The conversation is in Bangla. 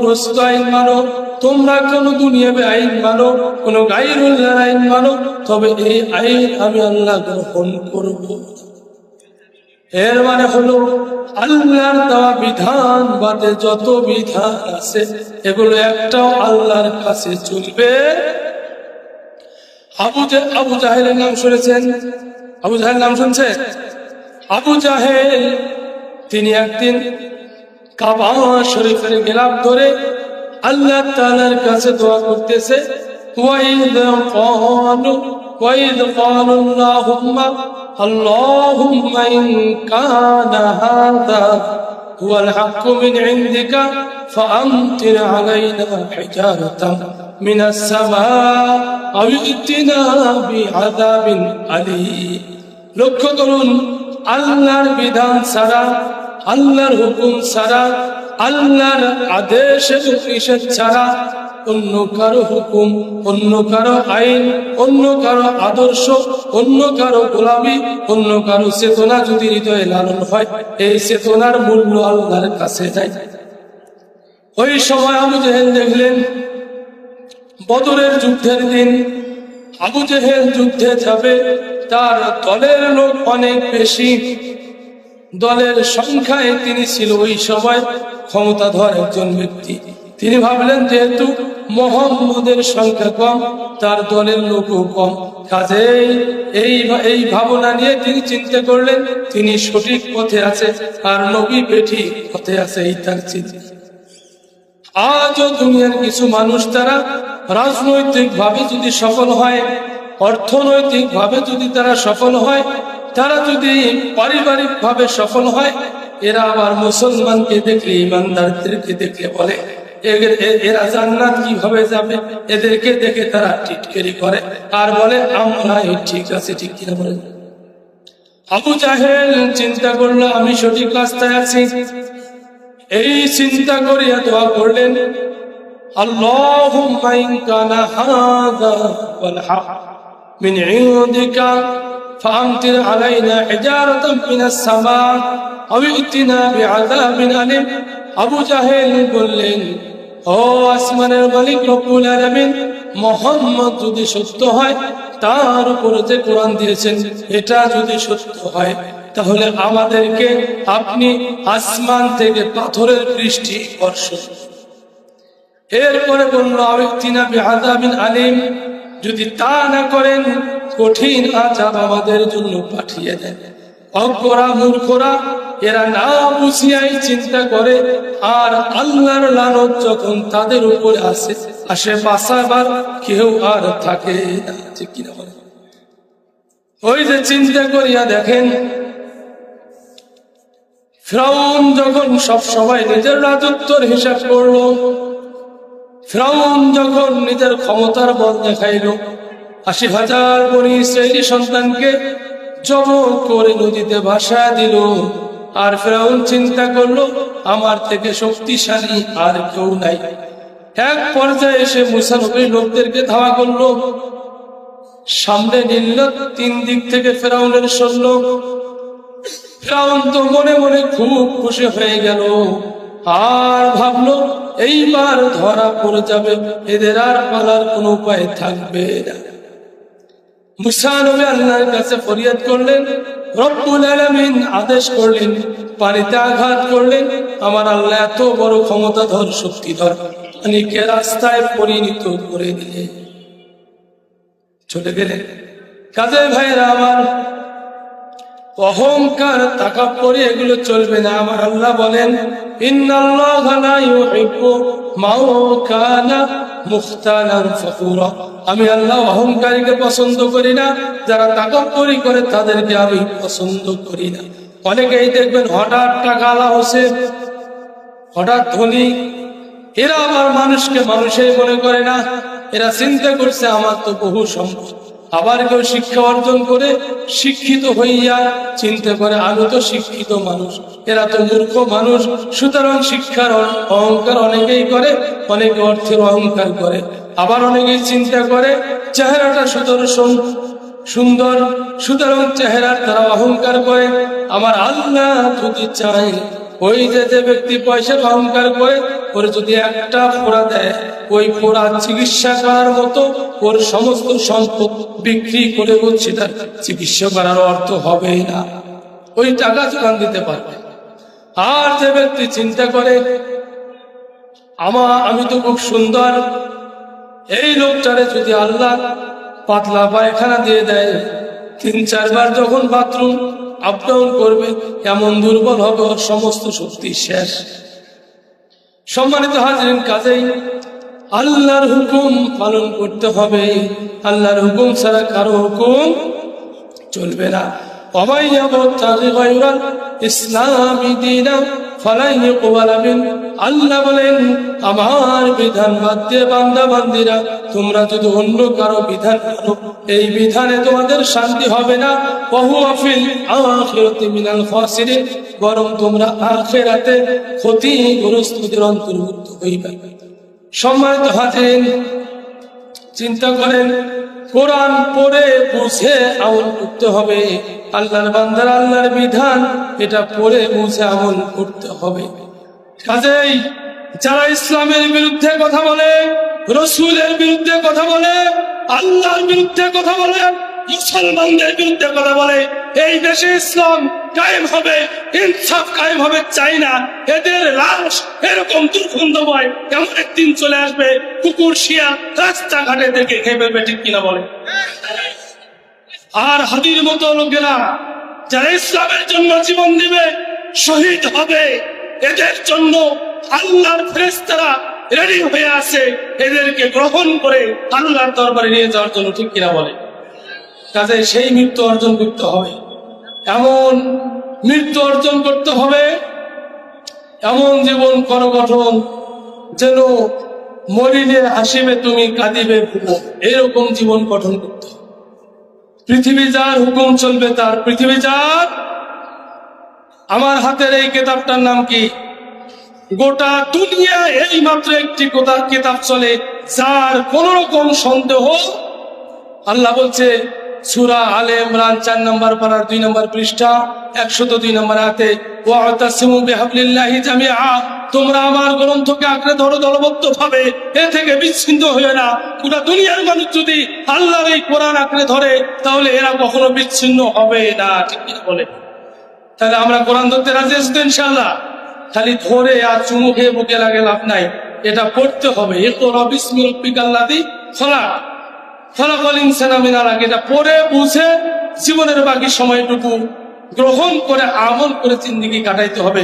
গ্রস্ত আইন মানো, তোমরা কোন দুনিয়াবি আইন মানো, কোন গায়রুল্লাহর আইন মানো, তবে এই আইন আমি আল্লাহ গ্রহণ করব। এর মানে হলো আল্লাহর দেওয়া বিধান বাদে যত বিধান আছে এগুলো একটাও আল্লাহর কাছে চলবে। আবু জাহেলের নাম শুনেছেন? আবু জাহেল নাম শুনছে? আবু জাহেল তিনি একদিন কাবা শরীফের গিলাফ ধরে আল্লাহ তাআলার কাছে দোয়া করতেছে, ওয়াইদ ক্বালু আল্লাহুম্মা ইন কানা হাযা হুয়াল হাক্কু মিন ইনদিকা ফাআমতির আলাইনা হিজারাতান মিনাস সামাআ আও ইতিনা বিআযাবিন আলীম। লক্ষ্য করুন, আল্লাহর বিধান ছাড়া, আল্লাহর হুকুম ছাড়া, আল্লাহর আদেশ এবং নিষেধ ছাড়া অন্য কারো হুকুম, অন্য কারো আইন, অন্য কারো আদর্শ, অন্য কারো গোলামি, অন্য কারো চেতনা যদি হৃদয়ে লালন হয়, এই চেতনার মূল্য আল্লাহর কাছে নাই। ওই সময় আবু জেহেল দেখলেন বদরের যুদ্ধের দিন আবু জেহেল যুদ্ধে যাবে, তার দলের লোক অনেক বেশি, দলের সংখ্যায় তিনি ছিল ওই সময় ক্ষমতাধর একজন ব্যক্তি। তিনি ভাবলেন যেহেতু মুহাম্মদের সংখ্যা কম, তার দলের লোকও কম, কাজেই এই ভাবনা নিয়ে তিনি চিন্তা করলেন তিনি সঠিক পথে আছে আর নবী বেঠিক পথে আছে, এই তার চিন্তা। আজও দুনিয়ার কিছু মানুষ তারা রাজনৈতিক ভাবে যদি সফল হয়, অর্থনৈতিক ভাবে যদি তারা সফল হয়, তারা যদি পারিবারিক ভাবে সফল হয়, এরা আবার মুসলমানকে দেখলে, ইমানদারদেরকে দেখলে বলে এরা জান্নাত কিভাবে যাবে, এদেরকে দেখে তারা টিটকারি করে আর বলে আমরা ঠিক আছে। ঠিক কিনা বলেন? আবু জাহেল চিন্তা করলো আমি সঠিক রাস্তায় আছি, এই চিন্তা করিয়া দোয়া করলেন, আল্লাহুম্মা ইন কানা হাযা ওয়াল হক মিন ইনদিকা ফাআমতির আলাইনা হিজারাতাম মিনাস সামা আও ইতিনা বিআযাবিন আলীম। আবু জাহেল বললেন, ও আসমানের মালিক রব্বুল আলামিন, মুহাম্মদ যদি সত্য হয়, তার উপরে যে কোরআন দিয়েছেন এটা যদি সত্য হয়, তাহলে আমাদেরকে আপনি আসমান থেকে পাথরের বৃষ্টি বর্ষণ। এরপরে বলল আওয়াইতিনা বিআযাবিন আলীম, যদি তা না করেন কঠিন আযাব আমাদের জন্য পাঠিয়ে দেন। অজ্ঞরা মূর্খরা এরা না বুঝিয়াই চিন্তা করে, আর আল্লাহর লানত যখন তাদের উপরে আসে বাঁচাবার কেউ আর থাকে না। ঠিক কিনা বলে? ওই যে চিন্তা করিয়া দেখেন, ফিরআউন যখন সব সময় নিজের রাজত্বের হিসাব করলো, ফিরআউন যখন নিজের ক্ষমতার বল দেখাইল, ৮০,০০০ বনী ইসরাইলী সন্তানকে জবর করে নদীতে ভাসায় দিল, আর ফিরআউন চিন্তা করলো আমার থেকে শক্তিশালী আর কেউ নাই। এক পর্যায়ে এসে মূসা নবীর লোকদেরকে ধাওয়া করলো, সামনে নিল ৩ দিক থেকে ফিরআউনের সৈন্য। ফিরআউন তো মনে মনে খুব খুশি হয়ে গেল, আর ভাবলো এইবার ধরা পড়ে যাবে, এদের আর পালার কোনো উপায় থাকবে না। মূসা নবী আল্লাহর কাছে ফরিয়াদ করলেন, রব্বুল আলামিন আদেশ করলেন, পানিতে আঘাত করলেন, আমার আল্লাহ এত বড় ক্ষমতাধর শক্তিধর, পানিকে রাস্তায় পরিণত করে দিলে চলে গেলেন। কাজে ভাইরা আমার, অহংকার তাকাব্বুরি এগুলো চলবে না। আমার আল্লাহ বলেন, ইন্নাল্লাহা লা ইউহিব্বু মান কানা মুখতালান ফাখুরা। আমি আল্লাহ অহংকারীকে পছন্দ করি না, যারা তাকাব্বুরি করে তাদেরকে আমি পছন্দ করি না। অনেকেই দেখবেন হঠাৎ টাকাওয়ালা হচ্ছে, হঠাৎ ধনী, এরা আবার মানুষকে মানুষই মনে করে না, এরা চিন্তা করছে আমার তো বহু সম্পদ। আবার কেউ শিক্ষা অর্জন করে শিক্ষিত হইয়া চিন্তা করে আমি তো শিক্ষিত মানুষ, এরা তো মূর্খ মানুষ। সুতরাং শিক্ষার অহংকার অনেকেই করে, অনেকে অর্থের অহংকার করে। আবার অনেকেই চিন্তা করে চেহারাটা সুন্দর, সুতরাং চেহারার তারা অহংকার করে। আমার আল্লাহ যদি চায় ওই যে ব্যক্তি পয়সার অহংকার করে, ওর যদি একটা ফোঁড়া দেয়, ওই ফোঁড়া চিকিৎসা করার মতো ওর সমস্ত সম্পদ বিক্রি করে বলছি তার চিকিৎসা করার অর্থ হবে না, ওই টাকা যোগান দিতে পারবে। আর যে ব্যক্তি চিন্তা করে আমি তো খুব সুন্দর, এই লোকটারে যদি আল্লাহ পাতলা পায়খানা দিয়ে দেয়, 3-4 বার যখন বাথরুম আপ ডাউন করবে, এমন দুর্বল হবে ওর সমস্ত শক্তি শেষ। সম্মানিত হাজিরিন, কাজেই আল্লাহর হুকুম পালন করতে হবে, আল্লাহর হুকুম ছাড়া কারো হুকুম চলবে না। ইসলামী দিনা ফালান ইউকবাল মিনহু, আল্লাহ বলেন আমার বিধান বাদ দিয়ে বান্দা বান্দিরা তোমরা যদি অন্য কারো বিধান মানো, এই বিধানে তোমাদের শান্তি হবে না। ওয়াহুয়া ফিল আখিরাতি মিনাল খাসিরিন, বরং তোমরা আখিরাতে ক্ষতিগ্রস্তদের অন্তর্ভুক্ত হইবে। সম্মানিত হাজিরিন, চিন্তা করেন, কোরআন পড়ে বুঝে আমল করতে হবে। আল্লাহর বান্দার আল্লাহর বিধান এটা পড়ে বুঝে আমল করতে হবে। কাজেই যারা ইসলামের বিরুদ্ধে কথা বলে, রসুলের বিরুদ্ধে কথা বলে, আল্লাহর বিরুদ্ধে কথা বলে, মুসলমানদের বিরুদ্ধে কথা বলে, এই দেশে ইসলাম কায়েম হবে, ইনসাফ কায়েম হবে চাই না, এদের লাশ এরকম দুর্গন্ধময় এমন একদিন চলে আসবে, কুকুর শিয়া রাস্তাঘাটে দেখে খেয়ে ফেলবে, ঠিক কিনা বলে? আর হাদির মতো লোকেরা যারা ইসলামের জন্য জীবন দিবে, শহীদ হবে, এদের জন্য আল্লাহর ফেরেশতারা রেডি হয়ে আছে এদেরকে গ্রহণ করে আল্লাহর দরবারে নিয়ে যাওয়ার জন্য, ঠিক কিনা বলে? কাজে সেই মৃত্যু অর্জন করতে হবে, এমন মৃত্যু অর্জন করতে হবে, এমন জীবন করো গঠন যেন মরিলে হাসিবে তুমি কাঁদিবে ভুবো, এরকম জীবন গঠন করতে হবে। পৃথিবী যার হুকুম চলবে তার, পৃথিবী যার। আমার হাতের এই কিতাবটার নাম কি? গোটা দুনিয়া এই মাত্র একটি কিতাব চলে যার কোন রকম সন্দেহ। আল্লাহ বলছে সূরা আলে ইমরান 4 নম্বর পারা 2 নম্বর পৃষ্ঠা 102 নম্বর আয়াতে, ওয়াতাসিমু বিহাবলিল্লাহি জামিআ, তোমরা আমার গ্রন্থকে আঁকড়ে ধরো দলবদ্ধ ভাবে, এ থেকে বিচ্ছিন্ন হয়ে না। গোটা দুনিয়ার মানুষ যদি আল্লাহর এই কোরআন আঁকড়ে ধরে তাহলে এরা কখনো বিচ্ছিন্ন হবে না, ঠিক কি বলে? তাহলে আমরা কোরআন ধরতে রাজি আছি তো ইনশাআল্লাহ? খালি ধরে আর চুমু খেয়ে বুকে লাগে লাভ নাই, এটা পড়তে হবে। ইকরা বিসমি রাব্বিকাল্লাযী খলাক, খলাকাল ইনসানা মিন আলাক, এটা পড়ে বুঝে জীবনের বাকি সময়টুকু গ্রহণ করে আমল করে জিন্দেগি কাটাইতে হবে।